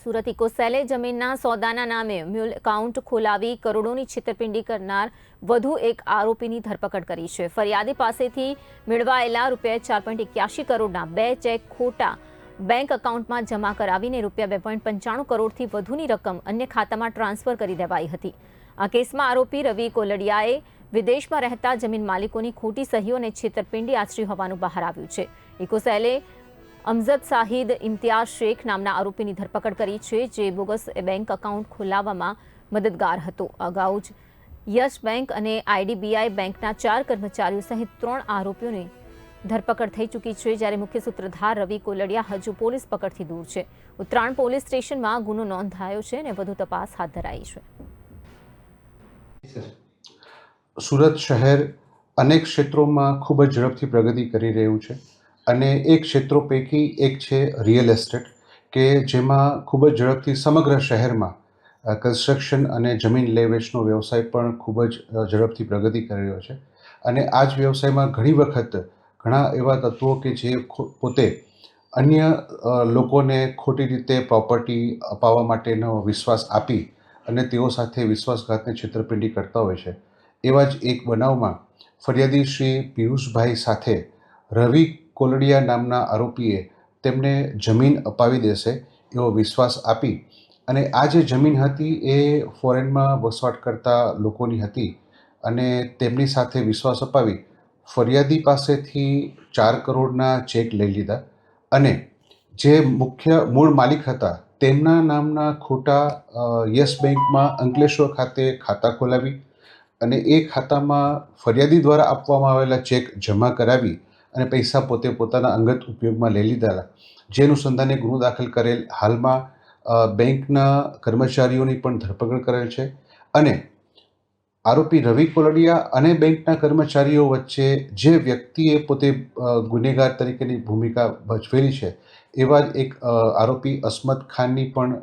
સુરત ઇકોસેલે જમીનના સોદાના નામે mule account ખોલાવી કરોડોની છેતરપિંડી કરનાર વધુ એક આરોપીની ધરપકડ કરી છે। ફરિયાદી પાસેથી મેળવાયેલા ₹4.81 કરોડના 2 ચેક ખોટા બેંક એકાઉન્ટમાં જમા કરાવીને ₹2.95 કરોડથી વધુની રકમ અન્ય ખાતામાં ટ્રાન્સફર કરી દેવાઈ હતી। આ કેસમાં આરોપી રવિ કોલડિયાએ વિદેશમાં રહેતા જમીન માલિકોની ખોટી સહીઓ અને છેતરપિંડી આચરી હોવાનું બહાર આવ્યું છે। ઇકોસેલે અમજદ શાહિદ ઇમ્તિયાઝ શેખ નામના આરોપીની ધરપકડ કરી છે, જે બોગસ બેંક એકાઉન્ટ ખોલાવવામાં મદદગાર હતો। અગાઉ જ યસ બેંક અને આઈડીબીઆઈ બેંકના 4 કર્મચારીઓ સહિત 3 આરોપીઓની ધરપકડ થઈ ચૂકી છે, જ્યારે મુખ્ય સૂત્રધાર રવિ કોલડિયા હજુ પોલીસ પકડથી દૂર છે। ઉત્તરાયણ પોલીસ સ્ટેશનમાં ગુનો નોંધાયો છે અને વધુ તપાસ હાથ ધરાઈ છે। સુરત શહેર અનેક ક્ષેત્રોમાં ખૂબ જ ઝડપથી પ્રગતિ કરી રહ્યું છે અને એ ક્ષેત્રો પૈકી એક છે રિયલ એસ્ટેટ, કે જેમાં ખૂબ જ ઝડપથી સમગ્ર શહેરમાં કન્સ્ટ્રક્શન અને જમીન લે વેચનો વ્યવસાય પણ ખૂબ જ ઝડપથી પ્રગતિ કરી રહ્યો છે। અને આ જ વ્યવસાયમાં ઘણી વખત ઘણા એવા તત્વો કે જે પોતે અન્ય લોકોને ખોટી રીતે પ્રોપર્ટી અપાવવા માટેનો વિશ્વાસ આપી અને તેઓ સાથે વિશ્વાસઘાતને છેતરપિંડી કરતા હોય છે। એવા જ એક બનાવમાં ફરિયાદી શ્રી પિયુષભાઈ સાથે રવિ કોલડિયા નામના આરોપીએ તેમને જમીન અપાવી દેશે એવો વિશ્વાસ આપી અને આ જે જમીન હતી એ ફોરેનમાં વસવાટ કરતા લોકોની હતી અને તેમની સાથે વિશ્વાસ અપાવી ફરિયાદી પાસેથી 4 કરોડના ચેક લઈ લીધા અને જે મુખ્ય મૂળ માલિક હતા તેમના નામના ખોટા યસ બેંકમાં અંકલેશ્વર ખાતે ખાતા ખોલાવી અને એ ખાતામાં ફરિયાદી દ્વારા આપવામાં આવેલા ચેક જમા કરાવી અને પૈસા પોતે પોતાના અંગત ઉપયોગમાં લઈ લીધા, જે અનુસંધાને ગુનો દાખલ કરેલ હાલમાં બેંકના કર્મચારીઓની પણ ધરપકડ કરેલ છે અને આરોપી રવિ કોલડિયા અને બેંકના કર્મચારીઓ વચ્ચે જે વ્યક્તિએ પોતે ગુનેગાર તરીકેની ભૂમિકા ભજવેલી છે એવા જ એક આરોપી અસમત ખાનની પણ